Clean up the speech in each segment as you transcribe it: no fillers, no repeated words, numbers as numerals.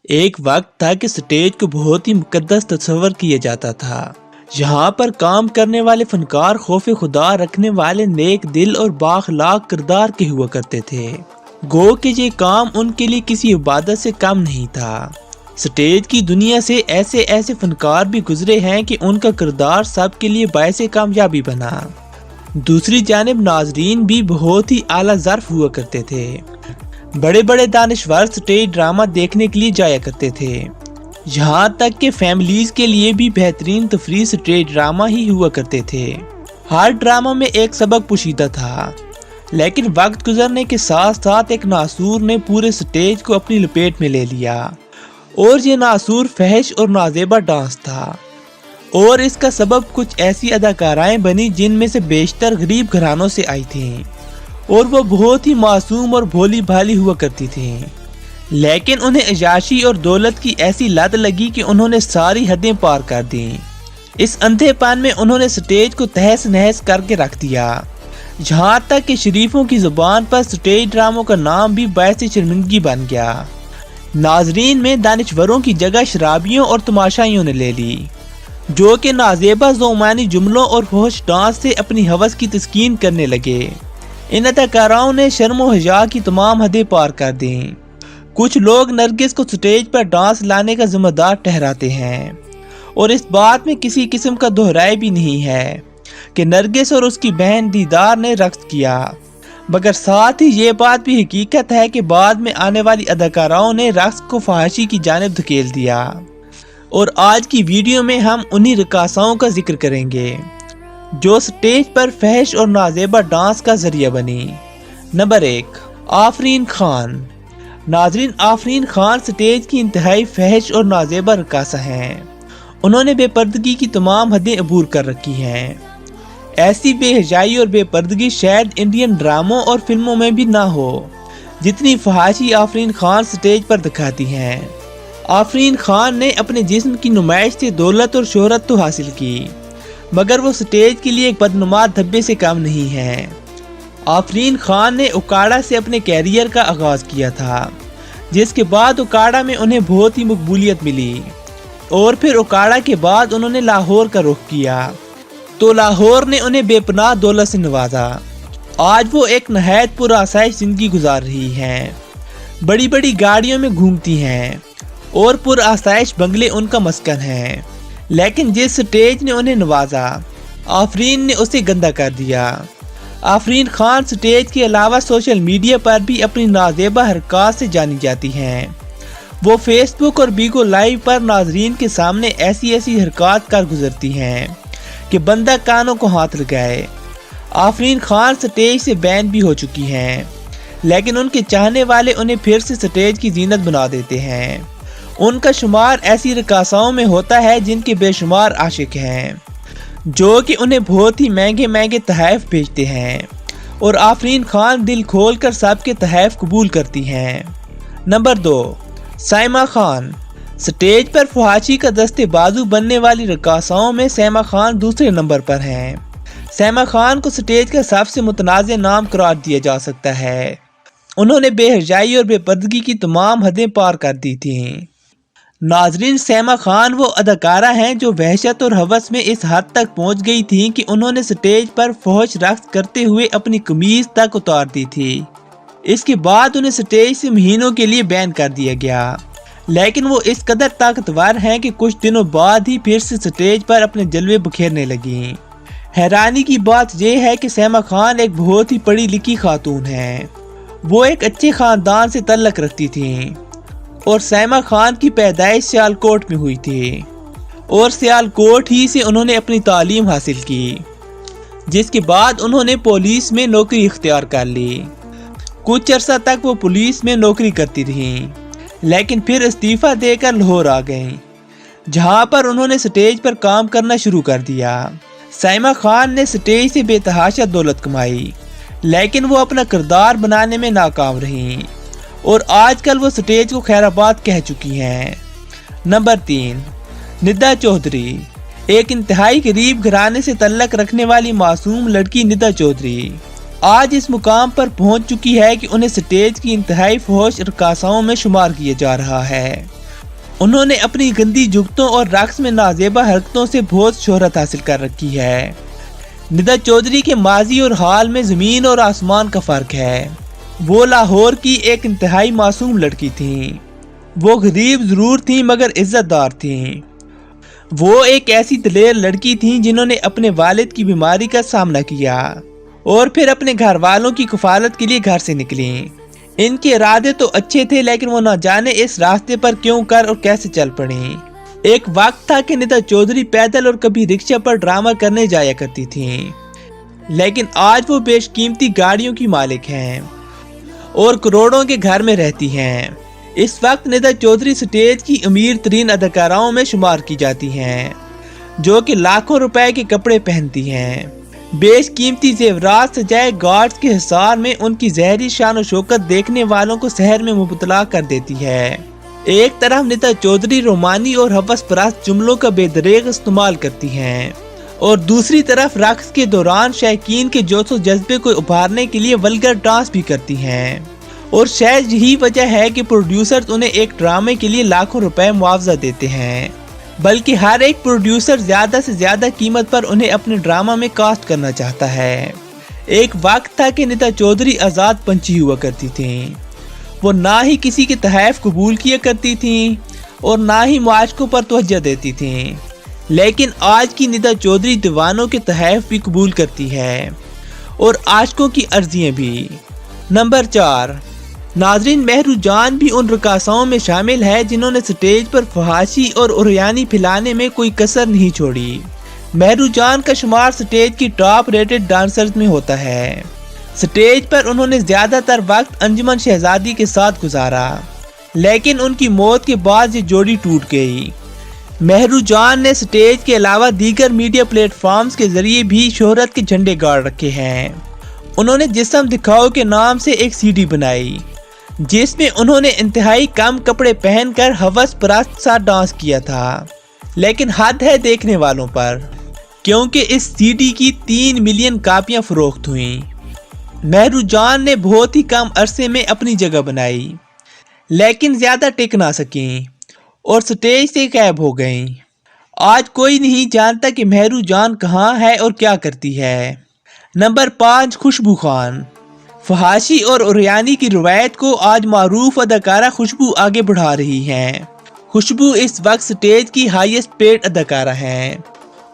ایک وقت تھا کہ سٹیج کو بہت ہی مقدس تصور کیا جاتا تھا۔ یہاں پر کام کرنے والے فنکار خوف خدا رکھنے والے نیک دل اور بااخلاق کردار کے ہوا کرتے تھے۔ گو کہ یہ کام ان کے لیے کسی عبادت سے کم نہیں تھا۔ سٹیج کی دنیا سے ایسے فنکار بھی گزرے ہیں کہ ان کا کردار سب کے لیے باعث کامیابی بنا۔ دوسری جانب ناظرین بھی بہت ہی اعلیٰ ظرف ہوا کرتے تھے۔ بڑے بڑے دانشور سٹیج ڈرامہ دیکھنے کے لیے جایا کرتے تھے۔ یہاں تک کہ فیملیز کے لیے بھی بہترین تفریح سٹیج ڈرامہ ہی ہوا کرتے تھے۔ ہر ڈرامہ میں ایک سبق پوشیدہ تھا، لیکن وقت گزرنے کے ساتھ ساتھ ایک ناسور نے پورے سٹیج کو اپنی لپیٹ میں لے لیا، اور یہ ناسور فحش اور نازیبا ڈانس تھا، اور اس کا سبب کچھ ایسی اداکارائیں بنی جن میں سے بیشتر غریب گھرانوں سے آئی تھیں، اور وہ بہت ہی معصوم اور بھولی بھالی ہوا کرتی تھیں۔ لیکن انہیں عیاشی اور دولت کی ایسی لت لگی کہ انہوں نے ساری حدیں پار کر دیں۔ اس اندھے پن میں انہوں نے سٹیج کو تہس نہس کر کے رکھ دیا، یہاں تک کہ شریفوں کی زبان پر سٹیج ڈراموں کا نام بھی باعث شرمندگی بن گیا۔ ناظرین میں دانشوروں کی جگہ شرابیوں اور تماشائیوں نے لے لی، جو کہ نازیبا ذومانی جملوں اور فحش ڈانس سے اپنی ہوس کی تسکین کرنے لگے۔ ان اداکاراؤں نے شرم و حیا کی تمام حدیں پار کر دیں۔ کچھ لوگ نرگس کو سٹیج پر ڈانس لانے کا ذمہ دار ٹھہراتے ہیں، اور اس بات میں کسی قسم کا دہرائی بھی نہیں ہے کہ نرگس اور اس کی بہن دیدار نے رقص کیا، مگر ساتھ ہی یہ بات بھی حقیقت ہے کہ بعد میں آنے والی اداکاراؤں نے رقص کو فحاشی کی جانب دھکیل دیا، اور آج کی ویڈیو میں ہم انہی رقاصاؤں کا ذکر کریں گے جو سٹیج پر فحش اور نازیبا ڈانس کا ذریعہ بنی۔ نمبر 1، آفرین خان۔ ناظرین، آفرین خان سٹیج کی انتہائی فحش اور نازیبا رقاصہ ہیں۔ انہوں نے بے پردگی کی تمام حدیں عبور کر رکھی ہیں۔ ایسی بے حیائی اور بے پردگی شاید انڈین ڈراموں اور فلموں میں بھی نہ ہو جتنی فحاشی آفرین خان سٹیج پر دکھاتی ہیں۔ آفرین خان نے اپنے جسم کی نمائش سے دولت اور شہرت تو حاصل کی، مگر وہ سٹیج کے لیے ایک بدنما دھبے سے کم نہیں ہے۔ آفرین خان نے اکاڑا سے اپنے کیریئر کا آغاز کیا تھا، جس کے بعد اکاڑا میں انہیں بہت ہی مقبولیت ملی، اور پھر اکاڑا کے بعد انہوں نے لاہور کا رخ کیا تو لاہور نے انہیں بے پناہ دولت سے نوازا۔ آج وہ ایک نہایت پرآسائش زندگی گزار رہی ہیں، بڑی بڑی گاڑیوں میں گھومتی ہیں، اور پرآسائش بنگلے ان کا مسکن ہے۔ لیکن جس سٹیج نے انہیں نوازا، آفرین نے اسے گندا کر دیا۔ آفرین خان سٹیج کے علاوہ سوشل میڈیا پر بھی اپنی نازیبا حرکات سے جانی جاتی ہیں۔ وہ فیس بک اور بیگو لائیو پر ناظرین کے سامنے ایسی حرکات کر گزرتی ہیں کہ بندہ کانوں کو ہاتھ لگائے۔ آفرین خان سٹیج سے بین بھی ہو چکی ہیں، لیکن ان کے چاہنے والے انہیں پھر سے سٹیج کی زینت بنا دیتے ہیں۔ ان کا شمار ایسی رقاصاؤں میں ہوتا ہے جن کے بے شمار عاشق ہیں، جو کہ انہیں بہت ہی مہنگے تحائف بھیجتے ہیں، اور آفرین خان دل کھول کر سب کے تحائف قبول کرتی ہیں۔ نمبر 2، سائمہ خان۔ سٹیج پر فحاشی کا دستے بازو بننے والی رقاصاؤں میں سائمہ خان دوسرے نمبر پر ہیں۔ سائمہ خان کو سٹیج کا سب سے متنازع نام قرار دیا جا سکتا ہے۔ انہوں نے بے حیائی اور بے پردگی کی تمام حدیں پار کر دی تھیں۔ ناظرین، سائمہ خان وہ اداکارہ ہیں جو وحشت اور ہوس میں اس حد تک پہنچ گئی تھیں کہ انہوں نے سٹیج پر فحش رقص کرتے ہوئے اپنی قمیض تک اتار دی تھی۔ اس کے بعد انہیں سٹیج سے مہینوں کے لیے بین کر دیا گیا، لیکن وہ اس قدر طاقتور ہیں کہ کچھ دنوں بعد ہی پھر سے سٹیج پر اپنے جلوے بکھیرنے لگیں۔ حیرانی کی بات یہ ہے کہ سائمہ خان ایک بہت ہی پڑھی لکھی خاتون ہیں۔ وہ ایک اچھے خاندان سے تعلق رکھتی تھیں، اور سائمہ خان کی پیدائش سیالکوٹ میں ہوئی تھی، اور سیالکوٹ ہی سے انہوں نے اپنی تعلیم حاصل کی، جس کے بعد انہوں نے پولیس میں نوکری اختیار کر لی۔ کچھ عرصہ تک وہ پولیس میں نوکری کرتی رہیں، لیکن پھر استعفیٰ دے کر لاہور آ گئیں، جہاں پر انہوں نے سٹیج پر کام کرنا شروع کر دیا۔ سائمہ خان نے سٹیج سے بے تحاشا دولت کمائی، لیکن وہ اپنا کردار بنانے میں ناکام رہیں، اور آج کل وہ سٹیج کو خیر آباد کہہ چکی ہیں۔ نمبر 3، ندا چودھری۔ ایک انتہائی غریب گھرانے سے تعلق رکھنے والی معصوم لڑکی ندا چودھری آج اس مقام پر پہنچ چکی ہے کہ انہیں سٹیج کی انتہائی فحش رقاصاؤں میں شمار کیا جا رہا ہے۔ انہوں نے اپنی گندی جگتوں اور رقص میں نازیبا حرکتوں سے بہت شہرت حاصل کر رکھی ہے۔ ندا چودھری کے ماضی اور حال میں زمین اور آسمان کا فرق ہے۔ وہ لاہور کی ایک انتہائی معصوم لڑکی تھیں۔ وہ غریب ضرور تھیں مگر عزت دار تھیں۔ وہ ایک ایسی دلیر لڑکی تھیں جنہوں نے اپنے والد کی بیماری کا سامنا کیا اور پھر اپنے گھر والوں کی کفالت کے لیے گھر سے نکلیں۔ ان کے ارادے تو اچھے تھے لیکن وہ نہ جانے اس راستے پر کیوں کر اور کیسے چل پڑیں۔ ایک وقت تھا کہ ندا چودھری پیدل اور کبھی رکشہ پر ڈرامہ کرنے جایا کرتی تھیں، لیکن آج وہ بیش قیمتی گاڑیوں کی مالک ہیں اور کروڑوں کے گھر میں رہتی ہیں۔ اس وقت ندا چودھری سٹیج کی امیر ترین اداکاراؤں میں شمار کی جاتی ہیں، جو کہ لاکھوں روپے کے کپڑے پہنتی ہیں۔ بیش قیمتی زیورات سجائے گارڈز کے حصار میں ان کی زہری شان و شوکت دیکھنے والوں کو سحر میں مبتلا کر دیتی ہے۔ ایک طرف ندا چودھری رومانی اور ہوس پرست جملوں کا بے دریغ استعمال کرتی ہیں اور دوسری طرف رقص کے دوران شائقین کے جوش و جذبے کو ابھارنے کے لیے ولگر ڈانس بھی کرتی ہیں، اور شاید یہی وجہ ہے کہ پروڈیوسرز انہیں ایک ڈرامے کے لیے لاکھوں روپے معاوضہ دیتے ہیں، بلکہ ہر ایک پروڈیوسر زیادہ سے زیادہ قیمت پر انہیں اپنے ڈرامہ میں کاسٹ کرنا چاہتا ہے۔ ایک وقت تھا کہ ندا چودھری آزاد پنچھی ہوا کرتی تھیں۔ وہ نہ ہی کسی کے تحائف قبول کیا کرتی تھیں اور نہ ہی معاشقوں پر توجہ دیتی تھیں، لیکن آج کی ندا چودھری دیوانوں کے تحائف بھی قبول کرتی ہے اور عاشقوں کی عرضیاں بھی۔ نمبر 4، ناظرین، مہرو جان بھی ان رقاصاؤں میں شامل ہے جنہوں نے سٹیج پر فحاشی اور عریانی پھیلانے میں کوئی کسر نہیں چھوڑی۔ مہرو جان کا شمار سٹیج کی ٹاپ ریٹڈ ڈانسرز میں ہوتا ہے۔ سٹیج پر انہوں نے زیادہ تر وقت انجمن شہزادی کے ساتھ گزارا، لیکن ان کی موت کے بعد یہ جوڑی ٹوٹ گئی۔ مہرو جان نے سٹیج کے علاوہ دیگر میڈیا پلیٹ فارمز کے ذریعے بھی شہرت کے جھنڈے گاڑ رکھے ہیں۔ انہوں نے جسم دکھاؤ کے نام سے ایک سی ڈی بنائی، جس میں انہوں نے انتہائی کم کپڑے پہن کر ہوس پرست سا ڈانس کیا تھا، لیکن حد ہے دیکھنے والوں پر، کیونکہ اس سی ڈی کی 3 ملین کاپیاں فروخت ہوئیں۔ مہرو جان نے بہت ہی کم عرصے میں اپنی جگہ بنائی، لیکن زیادہ ٹک نہ سکیں اور سٹیج سے غائب ہو گئیں۔ آج کوئی نہیں جانتا کہ مہرو جان کہاں ہے اور کیا کرتی ہے۔ نمبر 5، خوشبو خان۔ فحاشی اور عریانی کی روایت کو آج معروف اداکارہ خوشبو آگے بڑھا رہی ہیں۔ خوشبو اس وقت سٹیج کی ہائیسٹ پیڈ اداکارہ ہیں۔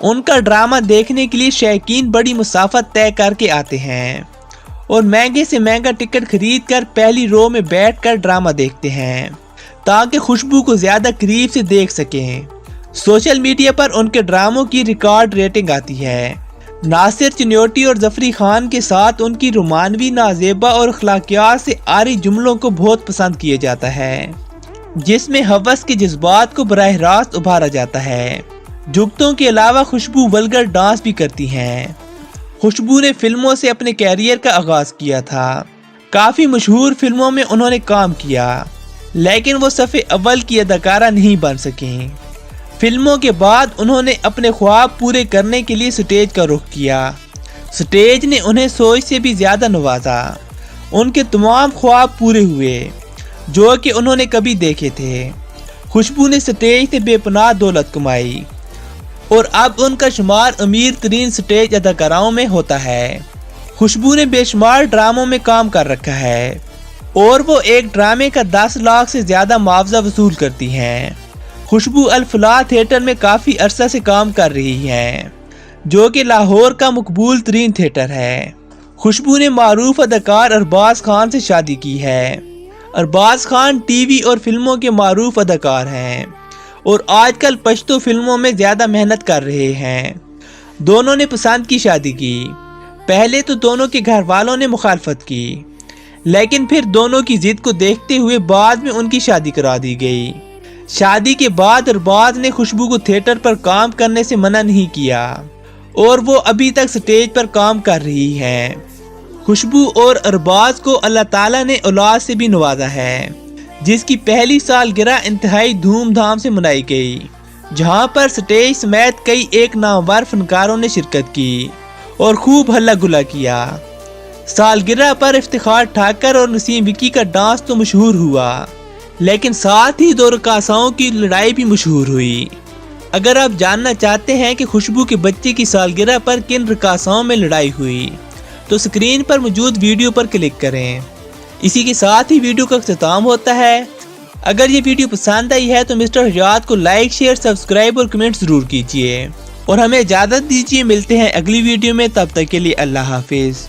ان کا ڈرامہ دیکھنے کے لیے شائقین بڑی مسافت طے کر کے آتے ہیں اور مہنگے سے مہنگا ٹکٹ خرید کر پہلی رو میں بیٹھ کر ڈرامہ دیکھتے ہیں تاکہ خوشبو کو زیادہ قریب سے دیکھ سکیں۔ سوشل میڈیا پر ان کے ڈراموں کی ریکارڈ ریٹنگ آتی ہے۔ ناصر چنیوٹی اور ظفری خان کے ساتھ ان کی رومانوی نازیبا اور اخلاقیات سے عاری جملوں کو بہت پسند کیا جاتا ہے، جس میں ہوس کے جذبات کو براہ راست ابھارا جاتا ہے۔ جگتوں کے علاوہ خوشبو ولگر ڈانس بھی کرتی ہیں۔ خوشبو نے فلموں سے اپنے کیریئر کا آغاز کیا تھا۔ کافی مشہور فلموں میں انہوں نے کام کیا، لیکن وہ صف اول کی اداکارہ نہیں بن سکیں۔ فلموں کے بعد انہوں نے اپنے خواب پورے کرنے کے لیے سٹیج کا رخ کیا۔ سٹیج نے انہیں سوچ سے بھی زیادہ نوازا۔ ان کے تمام خواب پورے ہوئے جو کہ انہوں نے کبھی دیکھے تھے۔ خوشبو نے سٹیج سے بے پناہ دولت کمائی اور اب ان کا شمار امیر ترین سٹیج اداکاراؤں میں ہوتا ہے۔ خوشبو نے بے شمار ڈراموں میں کام کر رکھا ہے اور وہ ایک ڈرامے کا 10 لاکھ سے زیادہ معاوضہ وصول کرتی ہیں۔ خوشبو الفلاح تھیٹر میں کافی عرصہ سے کام کر رہی ہیں، جو کہ لاہور کا مقبول ترین تھیٹر ہے۔ خوشبو نے معروف اداکار ارباز خان سے شادی کی ہے۔ ارباز خان ٹی وی اور فلموں کے معروف اداکار ہیں اور آج کل پشتو فلموں میں زیادہ محنت کر رہے ہیں۔ دونوں نے پسند کی شادی کی۔ پہلے تو دونوں کے گھر والوں نے مخالفت کی، لیکن پھر دونوں کی ضد کو دیکھتے ہوئے بعد میں ان کی شادی کرا دی گئی۔ شادی کے بعد ارباز نے خوشبو کو تھیٹر پر کام کرنے سے منع نہیں کیا اور وہ ابھی تک سٹیج پر کام کر رہی ہیں۔ خوشبو اور ارباز کو اللہ تعالیٰ نے اولاد سے بھی نوازا ہے، جس کی پہلی سالگرہ انتہائی دھوم دھام سے منائی گئی، جہاں پر سٹیج سمیت کئی ایک نامور فنکاروں نے شرکت کی اور خوب ہلا گلا کیا۔ سالگرہ پر افتخار ٹھاکر اور نسیم وکی کا ڈانس تو مشہور ہوا، لیکن ساتھ ہی دو رقاصاؤں کی لڑائی بھی مشہور ہوئی۔ اگر آپ جاننا چاہتے ہیں کہ خوشبو کے بچے کی سالگرہ پر کن رقاصاؤں میں لڑائی ہوئی تو سکرین پر موجود ویڈیو پر کلک کریں۔ اسی کے ساتھ ہی ویڈیو کا اختتام ہوتا ہے۔ اگر یہ ویڈیو پسند آئی ہے تو مسٹر حیات کو لائک، شیئر، سبسکرائب اور کمنٹ ضرور کیجیے، اور ہمیں اجازت دیجیے، ملتے ہیں اگلی ویڈیو میں، تب تک کے لیے اللہ حافظ۔